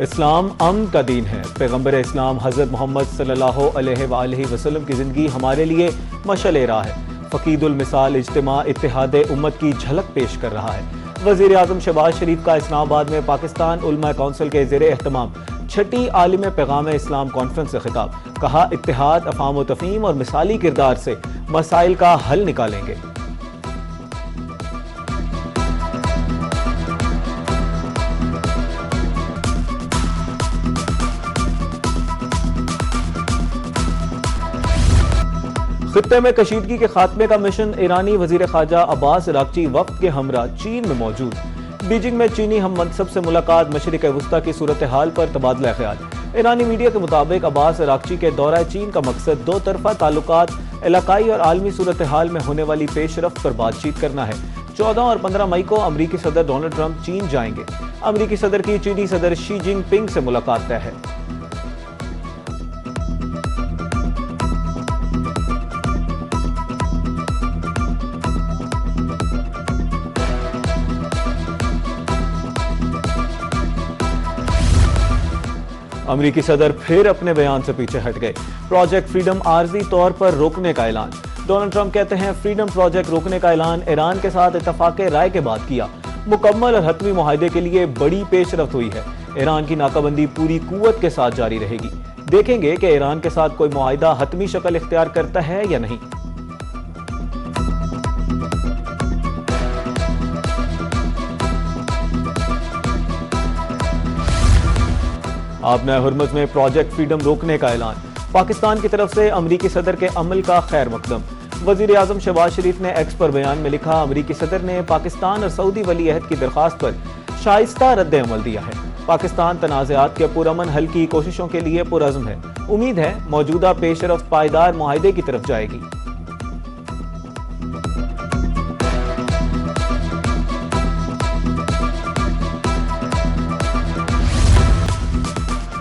इस्लाम अमन का दीन है। पैगंबर इस्लाम हज़रत मोहम्मद सल्लल्लाहु अलैहि वसल्लम की ज़िंदगी हमारे लिए मशअल राह है। फ़कीदुल मिसाल इज्तिमा इत्तेहाद उम्मत की झलक पेश कर रहा है। वज़ीर आज़म शहबाज शरीफ का इस्लामाबाद में पाकिस्तान उलमा कौंसिल के ज़ेर एहतमाम छठी आलिम पैगाम इस्लाम कॉन्फ्रेंस से खिताब। कहा, इत्तेहाद, अफ़ाम व तफ़हीम और मिसाली किरदार से मसाइल का हल निकालेंगे। खित्ते में कशीदगी के खात्मे का मिशन। ईरानी वजीर खारजा अब्बास अरागची वक्त के हमरा चीन में मौजूद। बीजिंग में चीनी हम मनसब से मुलाकात। मशरिक़ वस्ता की सूरत हाल पर तबादला ख्याल। ईरानी मीडिया के मुताबिक अब्बास अरागची के दौरा चीन का मकसद दो तरफा ताल्लुकात, इलाकाई और आलमी सूरत हाल में होने वाली पेशरफ्त पर बातचीत करना है। 14 और 15 मई को अमरीकी सदर डोनाल्ड ट्रंप चीन जाएंगे। अमरीकी सदर की चीनी सदर शी जिनपिंग से मुलाकात तय है। अमरीकी सदर फिर अपने बयान से पीछे हट गए। प्रोजेक्ट फ्रीडम आर्जी तौर पर रोकने का ऐलान। डोनाल्ड ट्रंप कहते हैं, फ्रीडम प्रोजेक्ट रोकने का ऐलान ईरान के साथ इत्तफाक़े राय के बाद किया। मुकम्मल और हतमी मुआहदे के लिए बड़ी पेशरफ्त हुई है। ईरान की नाकाबंदी पूरी कुव्वत के साथ जारी रहेगी। देखेंगे कि ईरान के साथ कोई मुआहदा हतमी शक्ल इख्तियार करता है या नहीं। आपने हुर्मुज़ में प्रोजेक्ट फ्रीडम रोकने का ऐलान। पाकिस्तान की तरफ से अमरीकी सदर के अमल का खैर मकदम। वज़ीर आज़म शहबाज शरीफ ने एक्स पर बयान में लिखा, अमरीकी सदर ने पाकिस्तान और सऊदी वली अहद की दरख्वास्त पर शाइस्ता रद्द अमल दिया है। पाकिस्तान तनाज़ात के पुरअमन हल की कोशिशों के लिए पुरअज़्म है। उम्मीद है मौजूदा पेशरफ्त पायदार मुआहदे की तरफ जाएगी।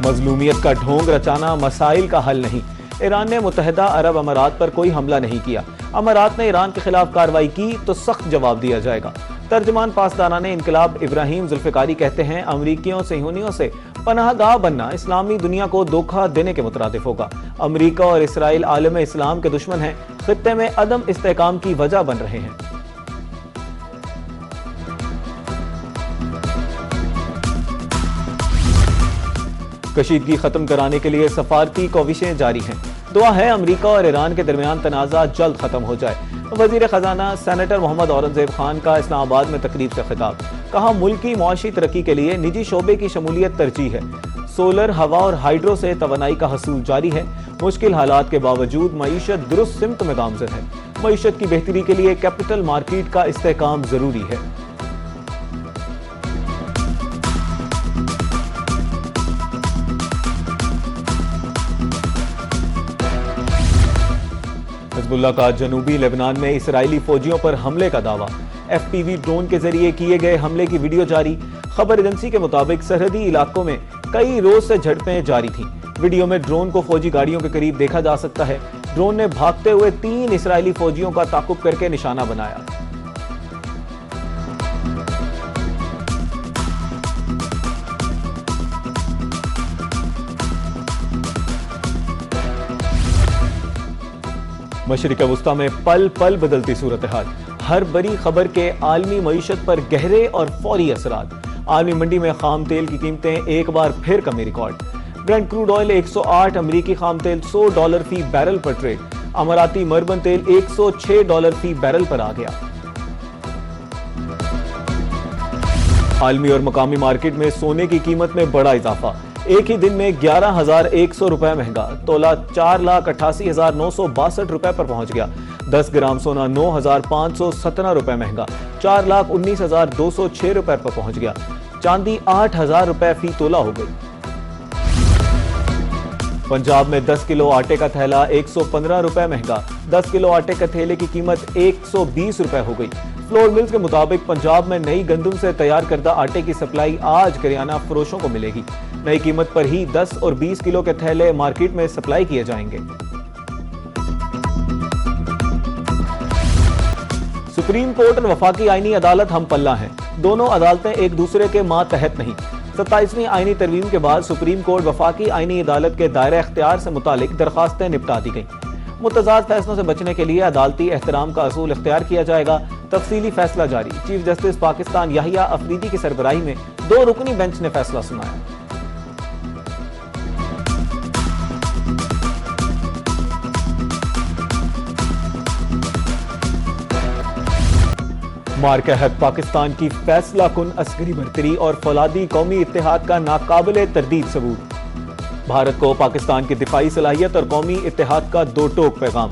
मजलूमियत का ढोंग रचाना मसाइल का हल नहीं। ईरान ने मुत्तहिदा अरब अमारात पर कोई हमला नहीं किया। अमारात ने ईरान के खिलाफ कार्रवाई की तो सख्त जवाब दिया जाएगा। तर्जमान पासदारान इनकलाब इब्राहिम जुल्फिकारी कहते हैं, अमरीकियों सेहूनियों से पनाहगाह बनना इस्लामी दुनिया को धोखा देने के मुतरादिफ होगा। अमरीका और इसराइल आलम इस्लाम के दुश्मन हैं, खित्ते में अदम इस्तेहकाम की वजह बन रहे हैं। कशीदगी खत्म कराने के लिए सफारती कोशिशें जारी हैं। दुआ है अमरीका और ईरान के दरमियान तनाज़ा जल्द खत्म हो जाए। वजीर खजाना सेनेटर मोहम्मद औरंगजेब खान का इस्लामाबाद में तकरीब से खिताब। कहा, मुल्क की मुआशी तरक्की के लिए निजी शोबे की शमूलियत तरजीह है। सोलर, हवा और हाइड्रो से तवानाई का हसूल जारी है। मुश्किल हालात के बावजूद मईशत दुरुस्त सिमत में गामजन है। मईशत की बेहतरी के लिए कैपिटल मार्केट का इस्तेहकाम जरूरी है। हिज़्बुल्लाह का जनूबी लेबनान में इसराइली फौजियों पर हमले का दावा। FPV ड्रोन के जरिए किए गए हमले की वीडियो जारी। खबर एजेंसी के मुताबिक सरहदी इलाकों में कई रोज से झड़पें जारी थीं। वीडियो में ड्रोन को फौजी गाड़ियों के करीब देखा जा सकता है। ड्रोन ने भागते हुए 3 इसराइली फौजियों का ताकुब करके निशाना बनाया। मशरिक़ वस्ता में पल पल बदलती सूरत हाल। हर बड़ी खबर के आलमी मईशत पर गहरे और फौरी असरात। आलमी मंडी में खाम तेल की कीमतें एक बार फिर कमी रिकॉर्ड। ब्रेंट क्रूड ऑयल 108, अमरीकी खाम तेल $100 फी बैरल पर ट्रेड। अमाराती मरबन तेल $106 फी बैरल पर आ गया। आलमी और मकामी मार्केट में सोने की कीमत में बड़ा इजाफा। एक ही दिन में 11,100 रुपए महंगा। तोला 4,88,962 रुपए पर पहुंच गया। 10 ग्राम सोना 9,517 रुपए महंगा। 4,19,206 रुपए पर पहुंच गया। चांदी 8,000 रुपए फी तोला हो गई। पंजाब में 10 किलो आटे का थैला 115 रुपए महंगा। 10 किलो आटे के थैले की कीमत 120 रुपए हो गई। फ्लोर मिल्स के मुताबिक पंजाब में नई गंदम से तैयार करदा आटे की सप्लाई आज करियाना फरोशों को मिलेगी। नई कीमत पर ही 10 और 20 किलो के थैले मार्केट में सप्लाई किए जाएंगे। सुप्रीम कोर्ट और वफाकी आईनी अदालत हम पल्ला हैं। दोनों अदालतें एक दूसरे के मातहत नहीं। 27वीं आईनी तरमीम के बाद सुप्रीम कोर्ट वफाकी आईनी अदालत के दायरा इख्तियार से मुतालिक दरखास्तें निपटा दी गई। मुतजाद फैसलों से बचने के लिए अदालती एहतराम का असूल इख्तियार किया जाएगा। तफसीली फैसला जारी। चीफ जस्टिस पाकिस्तान याहिया अफरीदी की सरबराही में 2 रुकनी बेंच ने फैसला सुनाया। मार्का हक पाकिस्तान की फैसला कुन अस्करी बरतरी और फौलादी कौमी इत्तेहाद का नाकाबिले तरदीद सबूत। भारत को पाकिस्तान की दिफाई सलाहियत और कौमी इत्तेहाद का दो टोक पैगाम।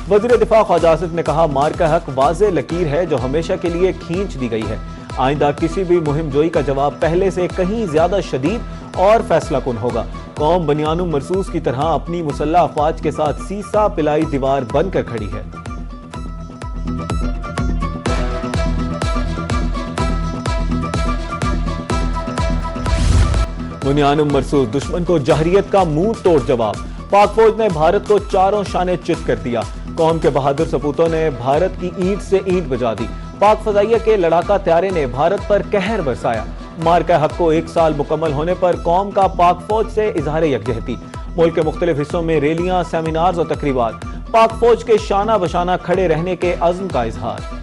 वज़ीर दिफा ख्वाजा आसिफ ने कहा, मार्का हक वाज़े लकीर है जो हमेशा के लिए खींच दी गई है। आइंदा किसी भी मुहिम जोई का जवाब पहले से कहीं ज्यादा शदीद और फैसला कुन होगा। कौम बनियानुम मरसूस की तरह अपनी मुसल्लह अफवाज के साथ सीसा पिलाई दीवार बनकर खड़ी है। बुनियानुम मरसूस दुश्मन को जहरियत का मुंह तोड़ जवाब। पाक फौज ने भारत को चारों शाने चित कर दिया। कौम के बहादुर सपूतों ने भारत की ईंट से ईंट बजा दी। पाक फजाइया के लड़ाका त्यारे ने भारत पर कहर बरसाया। मार्का हक को 1 साल मुकम्मल होने पर कौम का पाक फौज से इजहार यकजहती। मुल्क के मुख्तलिफ हिस्सों में रैलियां, सेमिनार्स और तकरीबात। पाक फौज के शाना बशाना खड़े रहने के अज़्म का इजहार।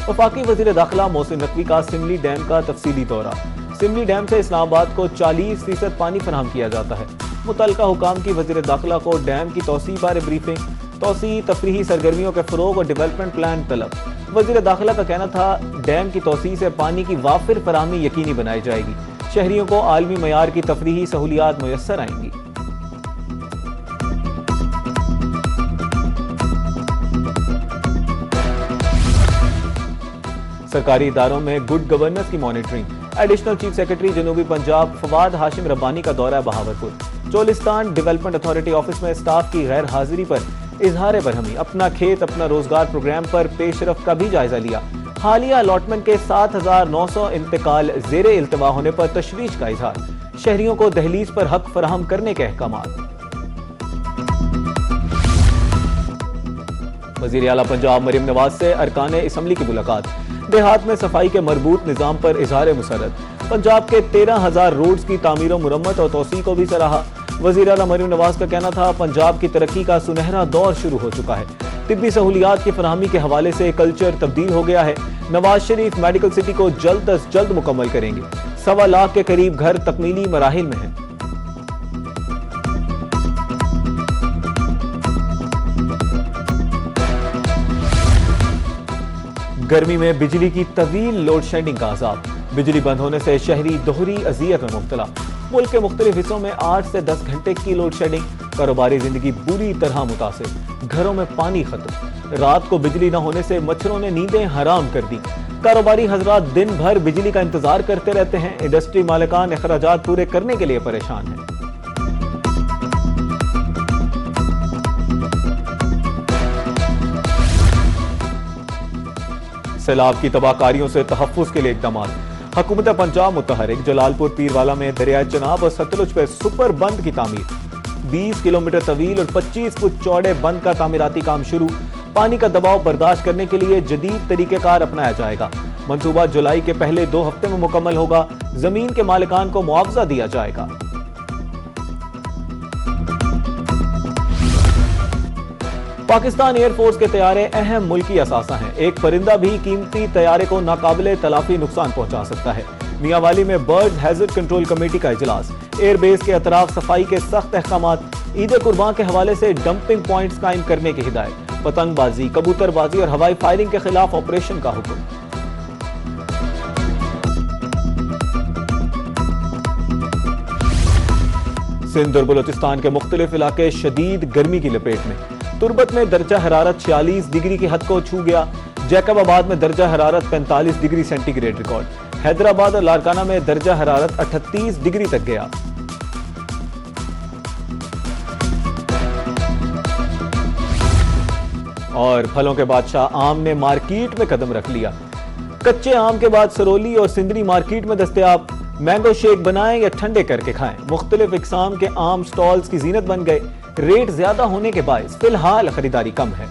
वफाकी वजीर दाखिला मोहसिन नकवी का सिमली डैम का तफसीली दौरा। सिमली डैम से इस्लामाबाद को 40% पानी फराहम किया जाता है। मुतल्लिका हुकाम की वजीर दाखिला को डैम की तोसी बारे ब्रीफिंग। तोसी तफरीही सरगर्मियों के फरोग और डेवलपमेंट प्लान तलब। वजीर दाखिला का कहना था, डैम की तोसी से पानी की वाफिर फराहमी यकीनी बनाई जाएगी। शहरियों को आलमी मयार की तफरीही सहूलियात मुयस्सर आएंगी। सरकारी इदारों में गुड गवर्नेंस की मॉनिटरिंग। एडिशनल चीफ सेक्रेटरी जनूबी पंजाब फवाद हाशिम रब्बानी का दौरा Bahawalpur. Cholistan development authority office में स्टाफ की गैर हाजिरी पर इजहार बरहमी। अपना खेत अपना रोजगार प्रोग्राम पर पेशरफ का भी जायजा लिया। हालिया अलॉटमेंट के 7,900 इंतकाल जेरे इल्तवा होने पर तशवीश का इजहार। शहरियों को दहलीज पर हक फराहम करने के अहकामात। वजीर आला पंजाब मरीम नवाज से अरकान असम्बली की मुलाकात। देहात में सफाई के मरबूत निजाम पर इजहार मुसरत। पंजाब के 13,000 रोड्स की तामीर मुरम्मत और तोसी को भी सराहा। वजीर आला मरीम नवाज का कहना था, पंजाब की तरक्की का सुनहरा दौर शुरू हो चुका है। तिब्बी सहूलियात की फराहमी के हवाले से कल्चर तब्दील हो गया है। नवाज शरीफ मेडिकल सिटी को जल्द अज जल्द मुकम्मल करेंगे। 1.25 लाख के करीब घर तकमीली मराहिल में हैं। गर्मी में बिजली की तवील लोड शेडिंग का अजाब। बिजली बंद होने से शहरी दोहरी अजियत में मुब्तला। मुल्क के मुख्तलिफ हिस्सों में 8 से 10 घंटे की लोड शेडिंग। कारोबारी जिंदगी बुरी तरह मुतासिर। घरों में पानी खत्म। रात को बिजली न होने से मच्छरों ने नींदें हराम कर दी। कारोबारी हजरात दिन भर बिजली का इंतजार करते रहते हैं। इंडस्ट्री मालिकान अखराजात पूरे करने के लिए परेशान हैं। सैलाब की तबाहकारियों से तहफ्फुज़ के लिए इक़दाम। हुकूमत पंजाब मुतहरिक। जलालपुर पीरवाला में दरिया चनाब और सतलुज पर सुपर बंद की तामीर। 20 किलोमीटर तवील और 25 फुट चौड़े बंद का तामीराती काम शुरू। पानी का दबाव बर्दाश्त करने के लिए जदीद तरीक़ेकार अपनाया जाएगा। मंसूबा जुलाई के पहले 2 हफ्ते में मुकम्मल होगा। जमीन के मालिकान को मुआवजा दिया जाएगा। पाकिस्तान एयरफोर्स के तैयारे अहम मुल्की असासा हैं। एक परिंदा भी कीमती तैयारे को नाकाबिले तलाफी नुकसान पहुंचा सकता है। मियांवाली में बर्ड हैजर्ड कंट्रोल कमेटी का इजलास। एयरबेस के अतराफ सफाई के सख्त अहकामात। ईद कुर्बान के हवाले से डंपिंग पॉइंट्स कायम करने की हिदायत। पतंगबाजी, कबूतरबाजी और हवाई फायरिंग के खिलाफ ऑपरेशन का हुक्म। सिंध और बलोचिस्तान के मुख्तलिफ इलाके शदीद गर्मी की लपेट में। तुर्बत में दर्जा हरारत 46 डिग्री की हद को छू गया। जैकबाबाद में दर्जा हरारत 45 डिग्री सेंटीग्रेड रिकॉर्ड। हैदराबाद और लारकाना में दर्जा हरारत 38 डिग्री तक गया। और फलों के बादशाह आम ने मार्केट में कदम रख लिया। कच्चे आम के बाद सरोली और सिंदरी मार्केट में दस्तयाब। मैंगो शेक बनाएं या ठंडे करके खाएं, मुख्तलिफ इकसाम के आम स्टॉल्स की जीनत बन गए। रेट ज्यादा होने के बायस फिलहाल खरीदारी कम है।